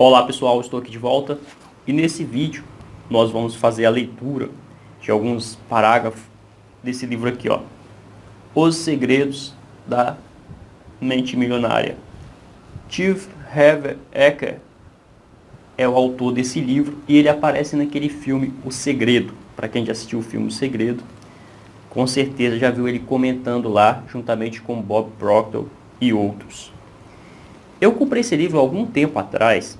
Olá pessoal, estou aqui de volta e nesse vídeo nós vamos fazer a leitura de alguns parágrafos desse livro aqui, ó. Os Segredos da Mente Milionária. Steve Harvey Eker é o autor desse livro e ele aparece naquele filme O Segredo. Para quem já assistiu o filme O Segredo, com certeza já viu ele comentando lá, juntamente com Bob Proctor e outros. Eu comprei esse livro há algum tempo atrás,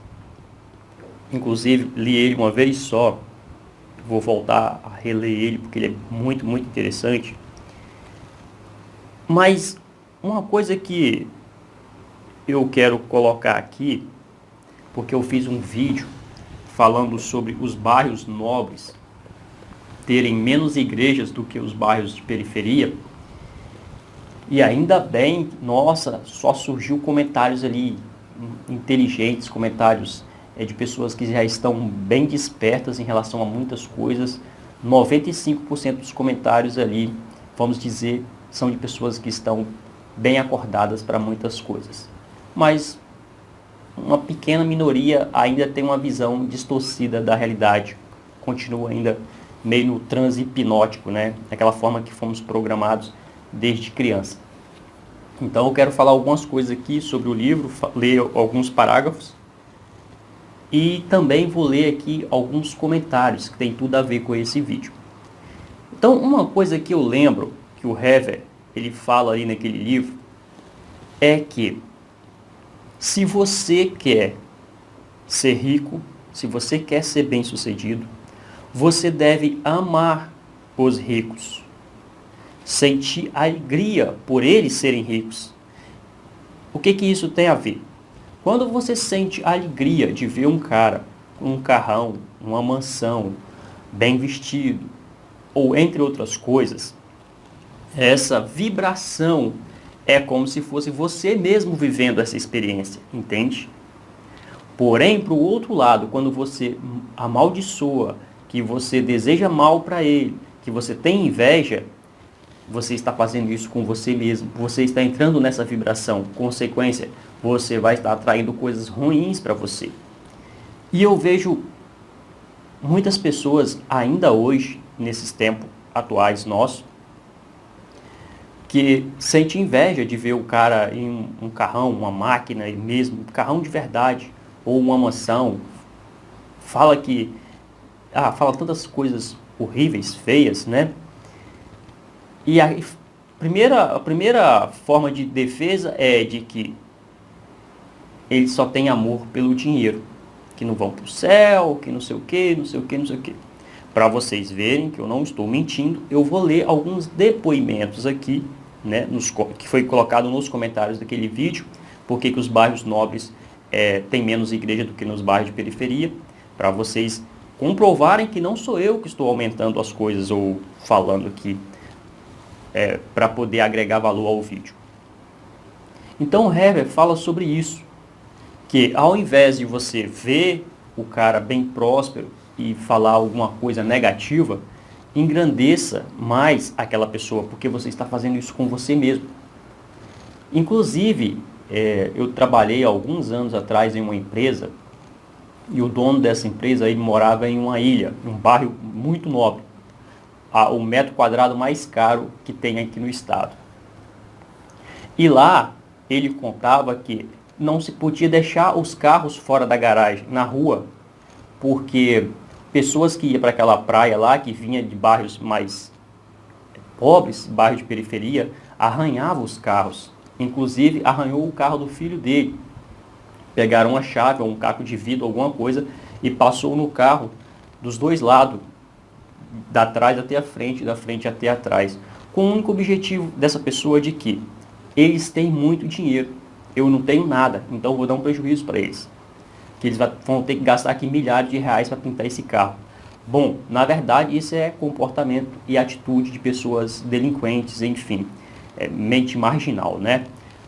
inclusive li ele uma vez só, vou voltar a reler ele porque ele é muito interessante. Mas uma coisa que eu quero colocar aqui, porque eu fiz um vídeo falando sobre os bairros nobres terem menos igrejas do que os bairros de periferia, e ainda bem, nossa, só surgiu comentários ali inteligentes, comentários de pessoas que já estão bem despertas em relação a muitas coisas. 95% dos comentários ali, vamos dizer, são de pessoas que estão bem acordadas para muitas coisas. Mas uma pequena minoria ainda tem uma visão distorcida da realidade, continua ainda meio no transe hipnótico, né? Daquela forma que fomos programados desde criança. Então eu quero falar algumas coisas aqui sobre o livro, ler alguns parágrafos e também vou ler aqui alguns comentários que tem tudo a ver com esse vídeo. Então uma coisa que eu lembro que o Harvey, ele fala aí naquele livro, é que se você quer ser rico, se você quer ser bem-sucedido, você deve amar os ricos, sentir alegria por eles serem ricos. O que isso tem a ver? Quando você sente alegria de ver um cara com um carrão, uma mansão, bem vestido, ou entre outras coisas, essa vibração é como se fosse você mesmo vivendo essa experiência, entende? Porém, para o outro lado, quando você amaldiçoa, que você deseja mal para ele, que você tem inveja, você está fazendo isso com você mesmo, você está entrando nessa vibração, consequência, você vai estar atraindo coisas ruins para você. E eu vejo muitas pessoas ainda hoje, nesses tempos atuais nossos, que sente inveja de ver o cara em um carrão, uma máquina mesmo, um carrão de verdade, ou uma mansão, fala tantas coisas horríveis, feias, né? E a primeira forma de defesa é de que eles só têm amor pelo dinheiro, que não vão para o céu, que não sei o que, não sei o que, não sei o que. Para vocês verem que eu não estou mentindo, eu vou ler alguns depoimentos aqui, né, que foi colocado nos comentários daquele vídeo, porque que os bairros nobres têm menos igreja do que nos bairros de periferia, para vocês comprovarem que não sou eu que estou aumentando as coisas ou falando aqui para poder agregar valor ao vídeo. Então o Herbert fala sobre isso, que ao invés de você ver o cara bem próspero e falar alguma coisa negativa, engrandeça mais aquela pessoa, porque você está fazendo isso com você mesmo. Inclusive, eu trabalhei há alguns anos atrás em uma empresa, e o dono dessa empresa ele morava em uma ilha, em um bairro muito nobre, o metro quadrado mais caro que tem aqui no estado. E lá ele contava que não se podia deixar os carros fora da garagem, na rua, porque pessoas que iam para aquela praia lá, que vinha de bairros mais pobres, bairros de periferia, arranhavam os carros. Inclusive arranhou o carro do filho dele. Pegaram uma chave ou um caco de vidro, alguma coisa, e passou no carro dos dois lados, da trás até a frente, da frente até atrás, com o único objetivo dessa pessoa de que eles têm muito dinheiro, eu não tenho nada, então vou dar um prejuízo para eles, que eles vão ter que gastar aqui milhares de reais para pintar esse carro. Bom, na verdade isso é comportamento e atitude de pessoas delinquentes, enfim, mente marginal, né?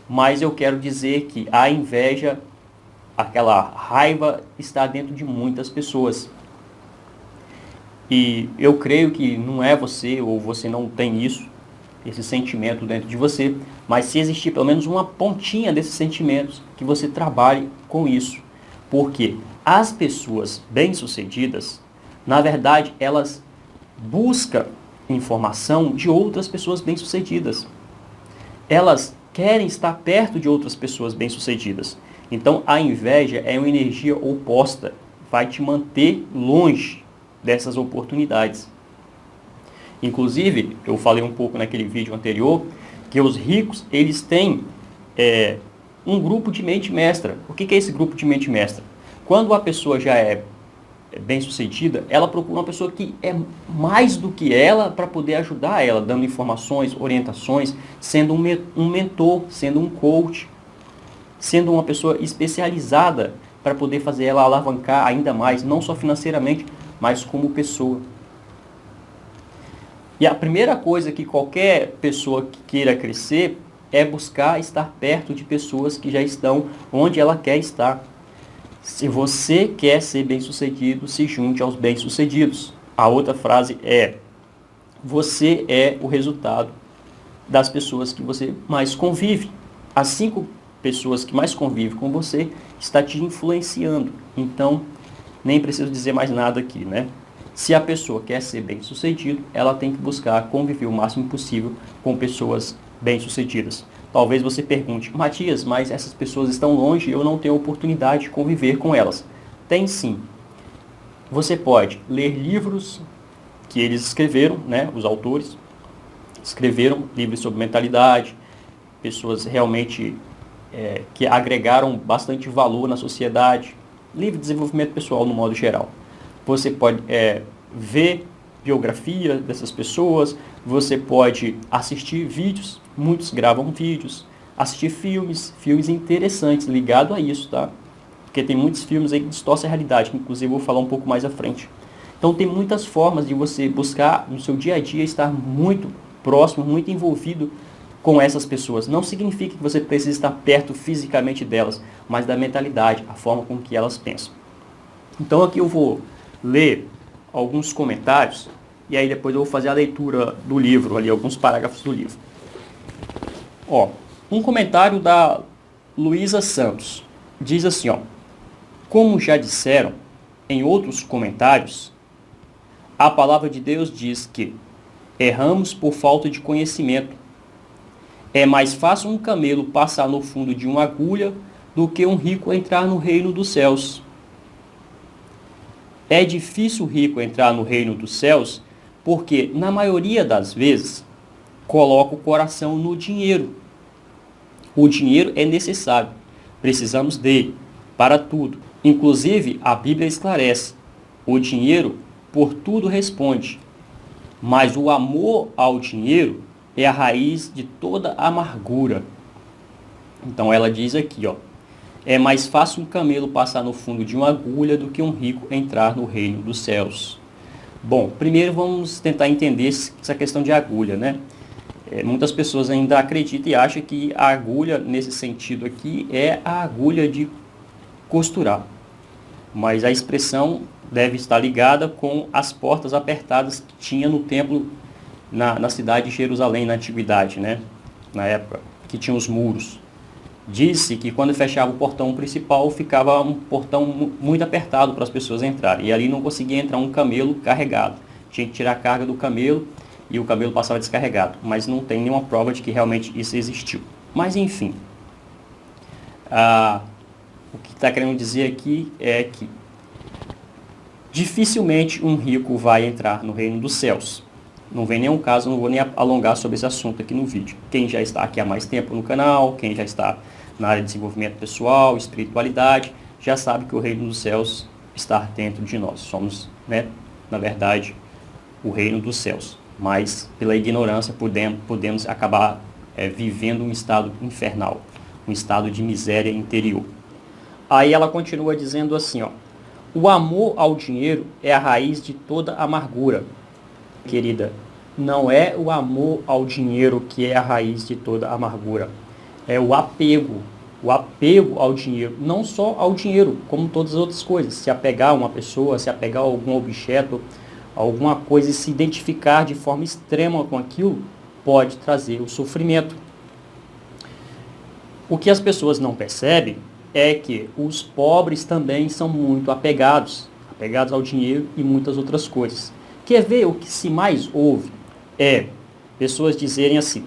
Mas eu quero dizer que a inveja, aquela raiva está dentro de muitas pessoas. E eu creio que não é você, ou você não tem isso, esse sentimento dentro de você, mas se existir pelo menos uma pontinha desses sentimentos, que você trabalhe com isso. Porque as pessoas bem-sucedidas, na verdade, elas buscam informação de outras pessoas bem-sucedidas. Elas querem estar perto de outras pessoas bem-sucedidas. Então, a inveja é uma energia oposta, vai te manter longe dessas oportunidades. Inclusive, eu falei um pouco naquele vídeo anterior, que os ricos, eles têm um grupo de mente mestra. O que é esse grupo de mente mestra? Quando a pessoa já é bem-sucedida, ela procura uma pessoa que é mais do que ela para poder ajudar ela, dando informações, orientações, sendo um mentor, sendo um coach, sendo uma pessoa especializada para poder fazer ela alavancar ainda mais, não só financeiramente, mas como pessoa. E a primeira coisa que qualquer pessoa que queira crescer é buscar estar perto de pessoas que já estão onde ela quer estar. Se você quer ser bem-sucedido, se junte aos bem-sucedidos. A outra frase é: você é o resultado das pessoas que você mais convive. As 5 pessoas que mais convivem com você está te influenciando. Então, nem preciso dizer mais nada aqui, né? Se a pessoa quer ser bem-sucedido, ela tem que buscar conviver o máximo possível com pessoas bem-sucedidas. Talvez você pergunte: Matias, mas essas pessoas estão longe e eu não tenho oportunidade de conviver com elas. Tem sim. Você pode ler livros que eles escreveram, né? Os autores escreveram livros sobre mentalidade, pessoas realmente que agregaram bastante valor na sociedade, livro de desenvolvimento pessoal no modo geral. Você pode ver biografia dessas pessoas, você pode assistir vídeos, muitos gravam vídeos, assistir filmes interessantes ligados a isso, tá? Porque tem muitos filmes aí que distorcem a realidade, que inclusive eu vou falar um pouco mais à frente. Então tem muitas formas de você buscar no seu dia a dia estar muito próximo, muito envolvido com essas pessoas. Não significa que você precisa estar perto fisicamente delas, mas da mentalidade, a forma com que elas pensam. Então aqui eu vou ler alguns comentários e aí depois eu vou fazer a leitura do livro, ali alguns parágrafos do livro. Ó, um comentário da Luísa Santos diz assim, ó: como já disseram em outros comentários, a palavra de Deus diz que erramos por falta de conhecimento. É mais fácil um camelo passar no fundo de uma agulha do que um rico entrar no reino dos céus. É difícil o rico entrar no reino dos céus porque, na maioria das vezes, coloca o coração no dinheiro. O dinheiro é necessário, precisamos dele para tudo. Inclusive, a Bíblia esclarece: o dinheiro por tudo responde, mas o amor ao dinheiro é a raiz de toda amargura. Então ela diz aqui, ó: é mais fácil um camelo passar no fundo de uma agulha do que um rico entrar no reino dos céus. Bom, primeiro vamos tentar entender essa questão de agulha, né? Muitas pessoas ainda acreditam e acham que a agulha, nesse sentido aqui, é a agulha de costurar. Mas a expressão deve estar ligada com as portas apertadas que tinha no templo na cidade de Jerusalém, na antiguidade, né? Na época que tinha os muros. Disse que quando fechava o portão principal, ficava um portão muito apertado para as pessoas entrarem. E ali não conseguia entrar um camelo carregado. Tinha que tirar a carga do camelo e o camelo passava descarregado. Mas não tem nenhuma prova de que realmente isso existiu. Mas enfim, o que está querendo dizer aqui é que dificilmente um rico vai entrar no reino dos céus. Não vem nenhum caso, não vou nem alongar sobre esse assunto aqui no vídeo. Quem já está aqui há mais tempo no canal, quem já está na área de desenvolvimento pessoal, espiritualidade, já sabe que o reino dos céus está dentro de nós. Somos, né, na verdade, o reino dos céus. Mas, pela ignorância, podemos acabar vivendo um estado infernal, um estado de miséria interior. Aí ela continua dizendo assim, ó: o amor ao dinheiro é a raiz de toda amargura. Querida, não é o amor ao dinheiro que é a raiz de toda amargura. É o apego ao dinheiro, não só ao dinheiro, como todas as outras coisas. Se apegar a uma pessoa, se apegar a algum objeto, alguma coisa e se identificar de forma extrema com aquilo, pode trazer o sofrimento. O que as pessoas não percebem é que os pobres também são muito apegados ao dinheiro e muitas outras coisas. Quer ver o que se mais ouve? É pessoas dizerem assim: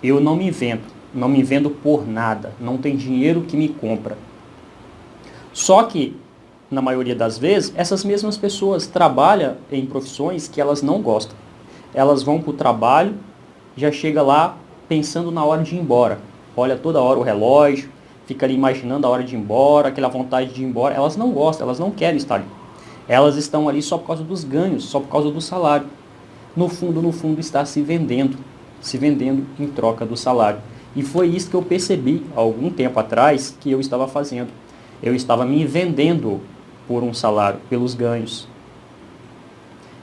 eu não me vendo por nada, não tem dinheiro que me compra. Só que, na maioria das vezes, essas mesmas pessoas trabalham em profissões que elas não gostam. Elas vão para o trabalho, já chega lá pensando na hora de ir embora. Olha toda hora o relógio, fica ali imaginando a hora de ir embora, aquela vontade de ir embora. Elas não gostam, elas não querem estar ali. Elas estão ali só por causa dos ganhos, só por causa do salário. No fundo, está se vendendo em troca do salário. E foi isso que eu percebi há algum tempo atrás que eu estava fazendo. Eu estava me vendendo por um salário, pelos ganhos.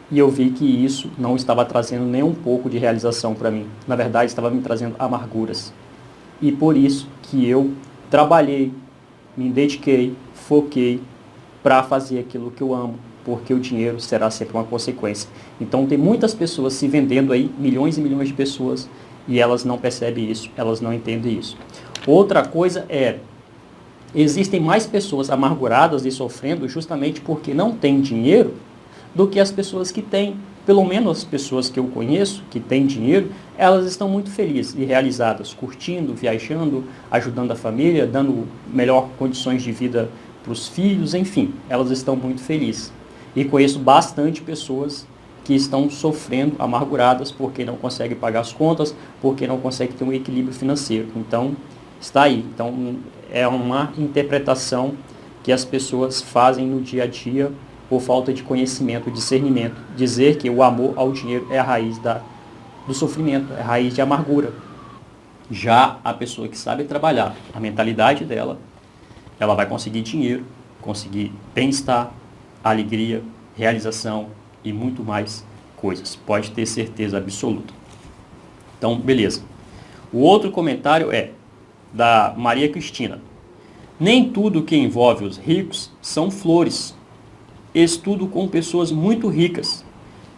E eu vi que isso não estava trazendo nem um pouco de realização para mim. Na verdade, estava me trazendo amarguras. E por isso que eu trabalhei, me dediquei, foquei para fazer aquilo que eu amo, porque o dinheiro será sempre uma consequência. Então tem muitas pessoas se vendendo aí, milhões e milhões de pessoas, e elas não percebem isso, elas não entendem isso. Outra coisa é, existem mais pessoas amarguradas e sofrendo justamente porque não têm dinheiro do que as pessoas que têm. Pelo menos as pessoas que eu conheço, que têm dinheiro, elas estão muito felizes e realizadas, curtindo, viajando, ajudando a família, dando melhor condições de vida para os filhos, enfim, elas estão muito felizes. E conheço bastante pessoas que estão sofrendo, amarguradas, porque não conseguem pagar as contas, porque não conseguem ter um equilíbrio financeiro. Então, está aí. Então, é uma interpretação que as pessoas fazem no dia a dia por falta de conhecimento, discernimento. Dizer que o amor ao dinheiro é a raiz do sofrimento, é a raiz de amargura. Já a pessoa que sabe trabalhar, a mentalidade dela, ela vai conseguir dinheiro, conseguir bem-estar, alegria, realização e muito mais coisas. Pode ter certeza absoluta. Então, beleza. O outro comentário é da Maria Cristina. Nem tudo que envolve os ricos são flores. Estudo com pessoas muito ricas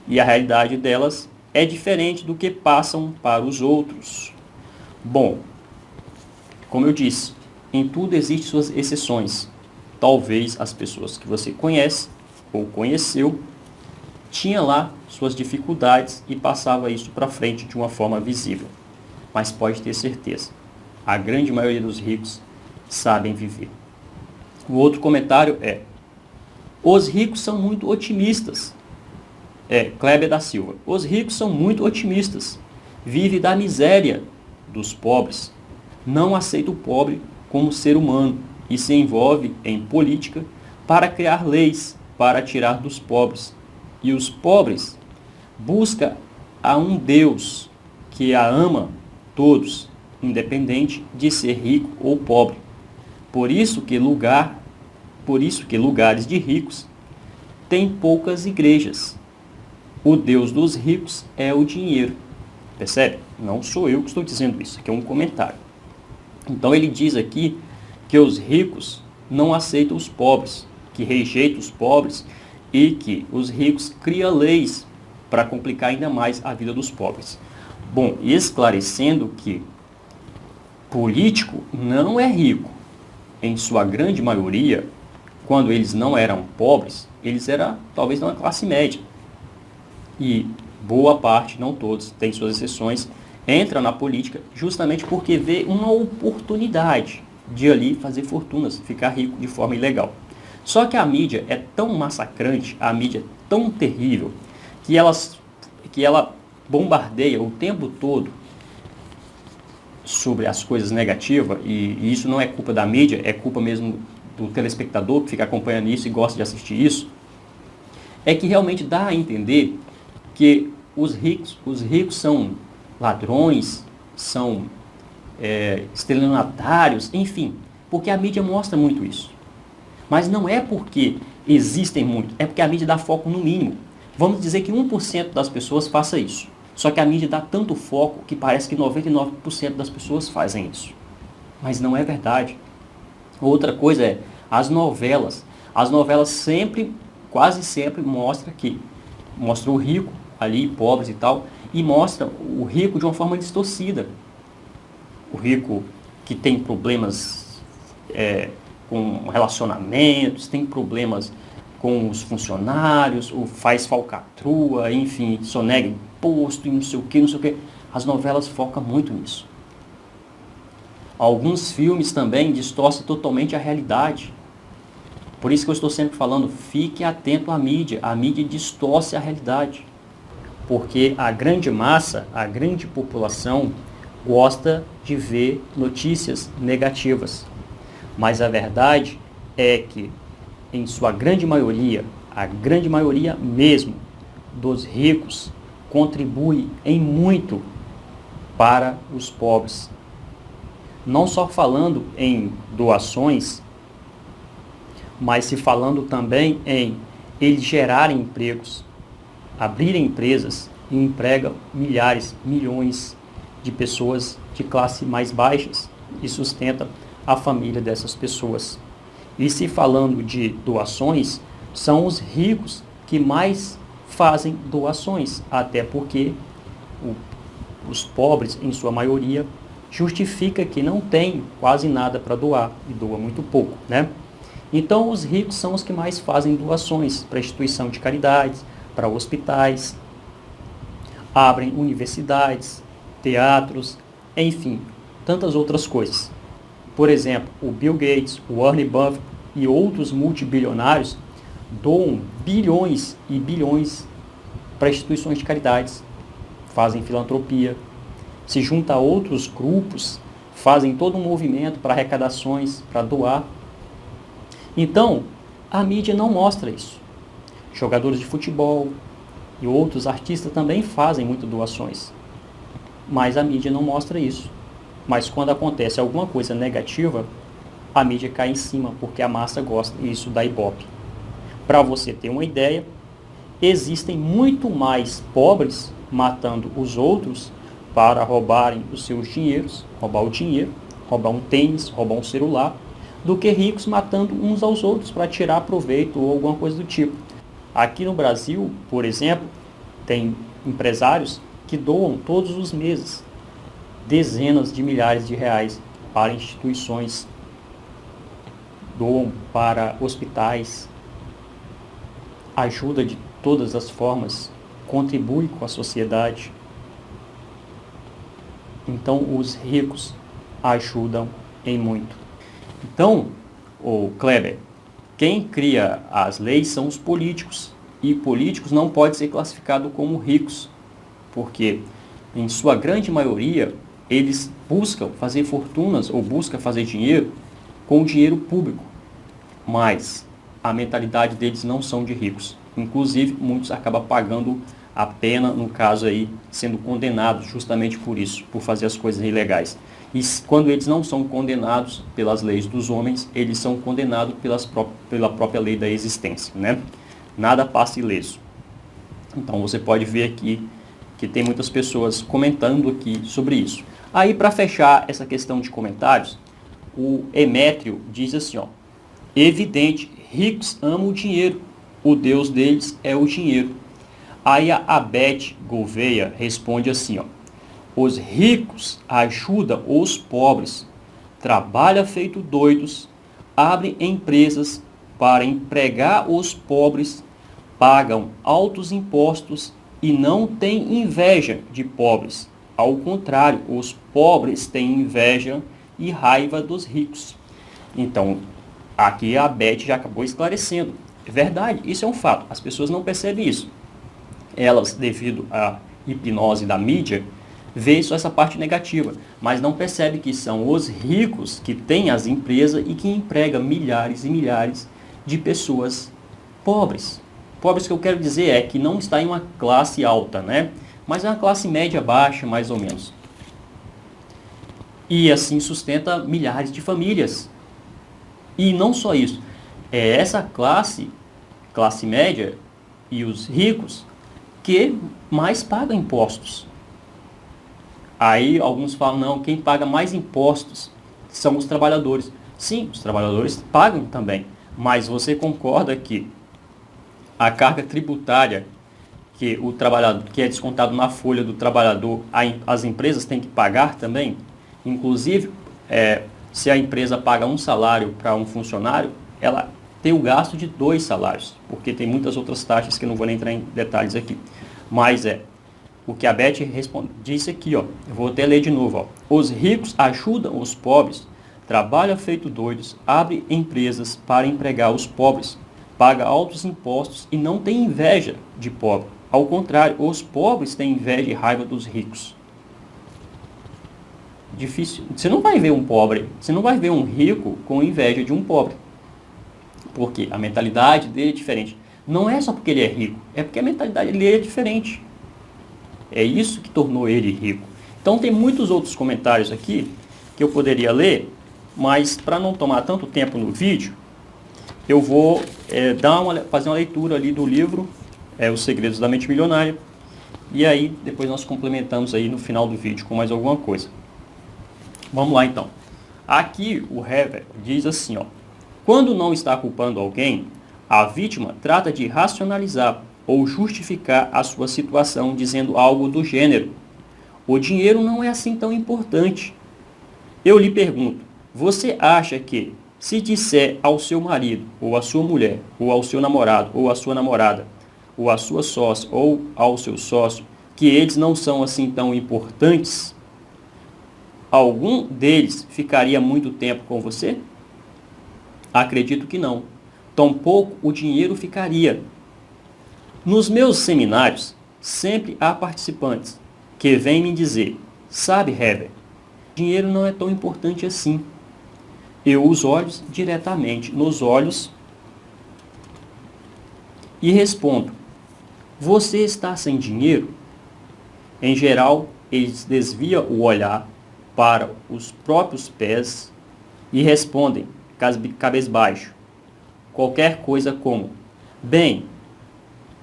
e a realidade delas é diferente do que passam para os outros. Bom, como eu disse, em tudo existem suas exceções. Talvez as pessoas que você conhece ou conheceu tinha lá suas dificuldades e passava isso para frente de uma forma visível. Mas pode ter certeza, a grande maioria dos ricos sabem viver. O outro comentário é: os ricos são muito otimistas. Kleber da Silva. Os ricos são muito otimistas. Vive da miséria dos pobres. Não aceita o pobre como ser humano e se envolve em política para criar leis para tirar dos pobres. E os pobres buscam a um Deus que a ama todos, independente de ser rico ou pobre. Por isso que lugares de ricos têm poucas igrejas. O Deus dos ricos é o dinheiro. Percebe? Não sou eu que estou dizendo isso, aqui é um comentário. Então ele diz aqui que os ricos não aceitam os pobres, que rejeitam os pobres e que os ricos criam leis para complicar ainda mais a vida dos pobres. Bom, esclarecendo que político não é rico. Em sua grande maioria, quando eles não eram pobres, eles eram talvez de uma classe média. E boa parte, não todos, tem suas exceções, entram na política justamente porque vê uma oportunidade de ali fazer fortunas, ficar rico de forma ilegal. Só que a mídia é tão massacrante, a mídia é tão terrível, que ela bombardeia o tempo todo sobre as coisas negativas, e isso não é culpa da mídia, é culpa mesmo do telespectador que fica acompanhando isso e gosta de assistir isso, é que realmente dá a entender que os ricos são ladrões, são estelionatários, enfim, porque a mídia mostra muito isso. Mas não é porque existem muito, é porque a mídia dá foco no mínimo. Vamos dizer que 1% das pessoas faça isso. Só que a mídia dá tanto foco que parece que 99% das pessoas fazem isso. Mas não é verdade. Outra coisa é as novelas. As novelas sempre, quase sempre, mostram o rico ali, pobres e tal, e mostra o rico de uma forma distorcida. O rico que tem problemas com relacionamentos, tem problemas com os funcionários, ou faz falcatrua, enfim, sonega imposto e não sei o que, não sei o que. As novelas focam muito nisso. Alguns filmes também distorcem totalmente a realidade. Por isso que eu estou sempre falando, fique atento à mídia. A mídia distorce a realidade. Porque a grande massa, a grande população, gosta de ver notícias negativas. Mas a verdade é que, em sua grande maioria, a grande maioria mesmo dos ricos, contribui em muito para os pobres. Não só falando em doações, mas se falando também em eles gerarem empregos, abrirem empresas e empregam milhares, milhões de pessoas de classe mais baixas e sustenta a família dessas pessoas. E se falando de doações, são os ricos que mais fazem doações, até porque os pobres, em sua maioria, justifica que não tem quase nada para doar e doa muito pouco, né? Então, os ricos são os que mais fazem doações para instituição de caridades, para hospitais, abrem universidades, teatros, enfim, tantas outras coisas. Por exemplo, o Bill Gates, o Warren Buffett e outros multibilionários doam bilhões e bilhões para instituições de caridades, fazem filantropia, se juntam a outros grupos, fazem todo um movimento para arrecadações, para doar. Então, a mídia não mostra isso. Jogadores de futebol e outros artistas também fazem muitas doações, mas a mídia não mostra isso. Mas quando acontece alguma coisa negativa, a mídia cai em cima, porque a massa gosta, e isso dá ibope. Para você ter uma ideia, existem muito mais pobres matando os outros para roubarem os seus dinheiros, roubar o dinheiro, roubar um tênis, roubar um celular, do que ricos matando uns aos outros para tirar proveito ou alguma coisa do tipo. Aqui no Brasil, por exemplo, tem empresários que doam todos os meses dezenas de milhares de reais para instituições, doam para hospitais, ajuda de todas as formas, contribui com a sociedade. Então, os ricos ajudam em muito. Então, o Kleber, quem cria as leis são os políticos. E políticos não podem ser classificados como ricos, porque, em sua grande maioria, eles buscam fazer fortunas ou buscam fazer dinheiro com o dinheiro público. Mas a mentalidade deles não são de ricos. Inclusive, muitos acabam pagando a pena, no caso aí, sendo condenados justamente por isso, por fazer as coisas ilegais. E quando eles não são condenados pelas leis dos homens, eles são condenados pela própria lei da existência, né? Nada passa ileso. Então você pode ver aqui que tem muitas pessoas comentando aqui sobre isso. Aí, para fechar essa questão de comentários, o Emétrio diz assim, ó: evidente, ricos amam o dinheiro, o Deus deles é o dinheiro. Aí a Beth Gouveia responde assim, ó: os ricos ajudam os pobres, trabalham feito doidos, abrem empresas para empregar os pobres, pagam altos impostos e não têm inveja de pobres. Ao contrário, os pobres têm inveja e raiva dos ricos. Então, aqui a Beth já acabou esclarecendo. É verdade, isso é um fato. As pessoas não percebem isso. Elas, devido à hipnose da mídia, veem só essa parte negativa, mas não percebem que são os ricos que têm as empresas e que empregam milhares e milhares de pessoas pobres. Pobres que eu quero dizer é que não está em uma classe alta, né? Mas é uma classe média baixa, mais ou menos. E assim sustenta milhares de famílias. E não só isso. É essa classe média e os ricos que mais pagam impostos. Aí alguns falam, não, quem paga mais impostos são os trabalhadores. Sim, os trabalhadores pagam também. Mas você concorda que a carga tributária que o trabalhador, que é descontado na folha do trabalhador, as empresas têm que pagar também? Inclusive, Se a empresa paga um salário para um funcionário, ela tem o gasto de 2 salários, porque tem muitas outras taxas que eu não vou nem entrar em detalhes aqui. Mas o que a Beth disse aqui, ó, eu vou até ler de novo. Ó. Os ricos ajudam os pobres, trabalham feito doidos, abrem empresas para empregar os pobres, paga altos impostos e não tem inveja de pobre. Ao contrário, os pobres têm inveja e raiva dos ricos. Difícil. Você não vai ver um pobre, você não vai ver um rico com inveja de um pobre. Porque a mentalidade dele é diferente. Não é só porque ele é rico, é porque a mentalidade dele é diferente. É isso que tornou ele rico. Então tem muitos outros comentários aqui que eu poderia ler, mas para não tomar tanto tempo no vídeo, eu vou fazer uma leitura ali do livro Os Segredos da Mente Milionária, e aí depois nós complementamos aí no final do vídeo com mais alguma coisa. Vamos lá então. Aqui o Hever diz assim, ó, quando não está culpando alguém, a vítima trata de racionalizar ou justificar a sua situação dizendo algo do gênero: o dinheiro não é assim tão importante. Eu lhe pergunto, você acha que se disser ao seu marido, ou à sua mulher, ou ao seu namorado, ou à sua namorada, ou à sua sócia, ou ao seu sócio, que eles não são assim tão importantes, algum deles ficaria muito tempo com você? Acredito que não. Tampouco o dinheiro ficaria. Nos meus seminários, sempre há participantes que vêm me dizer, sabe, Heber, dinheiro não é tão importante assim. Eu os olho diretamente nos olhos e respondo, você está sem dinheiro? Em geral, eles desviam o olhar para os próprios pés e respondem, cabisbaixo, qualquer coisa como, bem,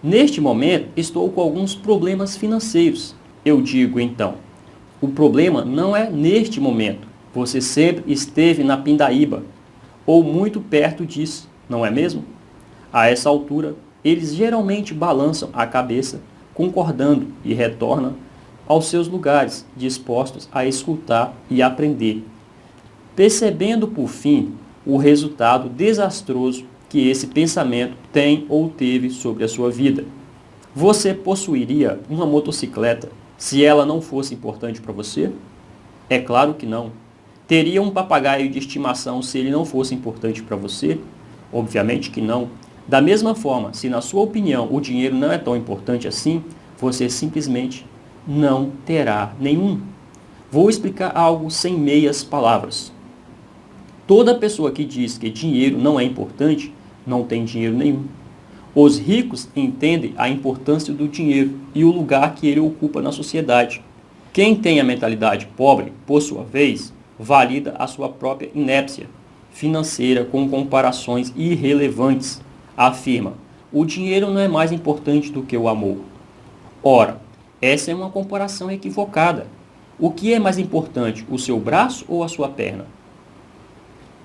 neste momento estou com alguns problemas financeiros. Eu digo então, o problema não é neste momento, você sempre esteve na pindaíba, ou muito perto disso, não é mesmo? A essa altura, eles geralmente balançam a cabeça, concordando e retornam aos seus lugares, dispostos a escutar e aprender, percebendo por fim o resultado desastroso que esse pensamento tem ou teve sobre a sua vida. Você possuiria uma motocicleta se ela não fosse importante para você? É claro que não. Teria um papagaio de estimação se ele não fosse importante para você? Obviamente que não. Da mesma forma, se na sua opinião o dinheiro não é tão importante assim, você simplesmente não terá nenhum. Vou explicar algo sem meias palavras. Toda pessoa que diz que dinheiro não é importante, não tem dinheiro nenhum. Os ricos entendem a importância do dinheiro e o lugar que ele ocupa na sociedade. Quem tem a mentalidade pobre, por sua vez, valida a sua própria inépcia financeira com comparações irrelevantes. Afirma, o dinheiro não é mais importante do que o amor. Ora, essa é uma comparação equivocada. O que é mais importante, o seu braço ou a sua perna?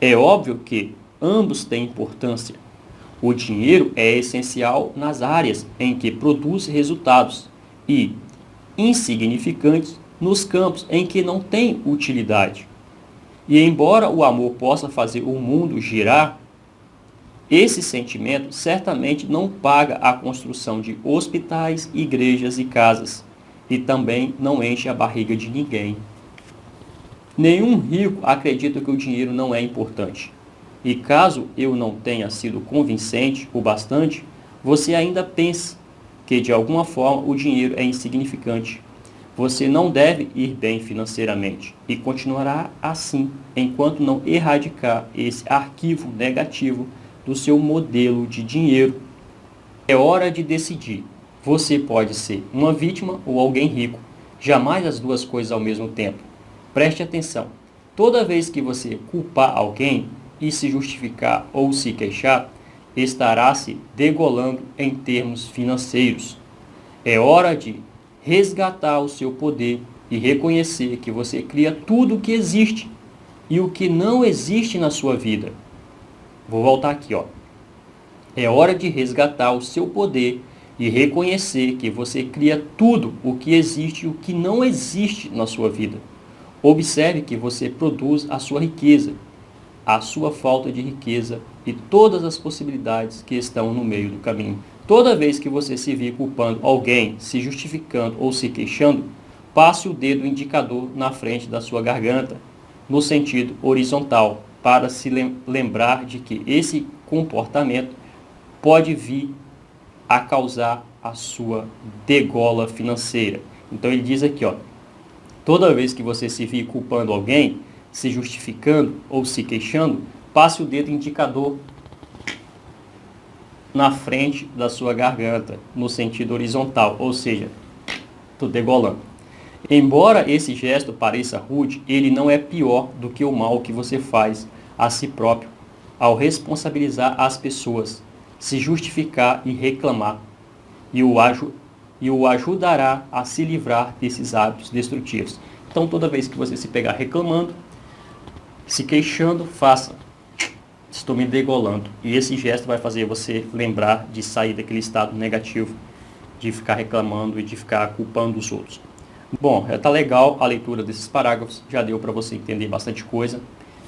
É óbvio que ambos têm importância. O dinheiro é essencial nas áreas em que produz resultados e insignificante nos campos em que não tem utilidade. E embora o amor possa fazer o mundo girar, esse sentimento certamente não paga a construção de hospitais, igrejas e casas, e também não enche a barriga de ninguém. Nenhum rico acredita que o dinheiro não é importante. E caso eu não tenha sido convincente o bastante, você ainda pensa que de alguma forma o dinheiro é insignificante. Você não deve ir bem financeiramente e continuará assim enquanto não erradicar esse arquivo negativo do seu modelo de dinheiro. É hora de decidir. Você pode ser uma vítima ou alguém rico. Jamais as duas coisas ao mesmo tempo. Preste atenção. Toda vez que você culpar alguém e se justificar ou se queixar, estará se degolando em termos financeiros. É hora de resgatar o seu poder e reconhecer que você cria tudo o que existe e o que não existe na sua vida. Vou voltar aqui, ó. É hora de resgatar o seu poder e reconhecer que você cria tudo o que existe e o que não existe na sua vida. Observe que você produz a sua riqueza, a sua falta de riqueza e todas as possibilidades que estão no meio do caminho. Toda vez que você se vir culpando alguém, se justificando ou se queixando, passe o dedo indicador na frente da sua garganta, no sentido horizontal, para se lembrar de que esse comportamento pode vir a causar a sua degola financeira. Então ele diz aqui, ó, toda vez que você se vir culpando alguém, se justificando ou se queixando, passe o dedo indicador na frente da sua garganta, no sentido horizontal, ou seja, estou degolando. Embora esse gesto pareça rude, ele não é pior do que o mal que você faz a si próprio ao responsabilizar as pessoas, se justificar e reclamar, e o ajudará a se livrar desses hábitos destrutivos. Então, toda vez que você se pegar reclamando, se queixando, faça: estou me degolando. E esse gesto vai fazer você lembrar de sair daquele estado negativo, de ficar reclamando e de ficar culpando os outros. Bom, já está legal a leitura desses parágrafos, já deu para você entender bastante coisa.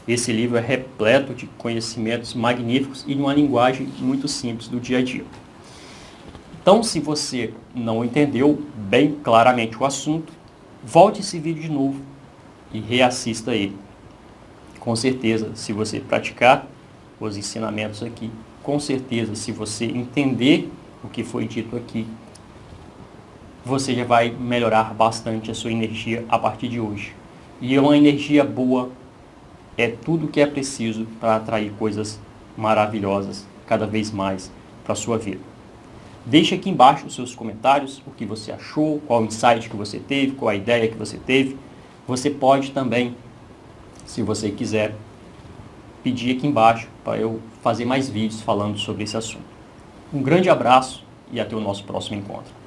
Esse livro é repleto de conhecimentos magníficos e de uma linguagem muito simples do dia a dia. Então, se você não entendeu bem claramente o assunto, volte esse vídeo de novo e reassista ele. Com certeza, se você praticar os ensinamentos aqui, com certeza, se você entender o que foi dito aqui, você já vai melhorar bastante a sua energia a partir de hoje. E uma energia boa é tudo o que é preciso para atrair coisas maravilhosas cada vez mais para a sua vida. Deixe aqui embaixo os seus comentários, o que você achou, qual o insight que você teve, qual a ideia que você teve. Você pode também, se você quiser, pedir aqui embaixo para eu fazer mais vídeos falando sobre esse assunto. Um grande abraço e até o nosso próximo encontro.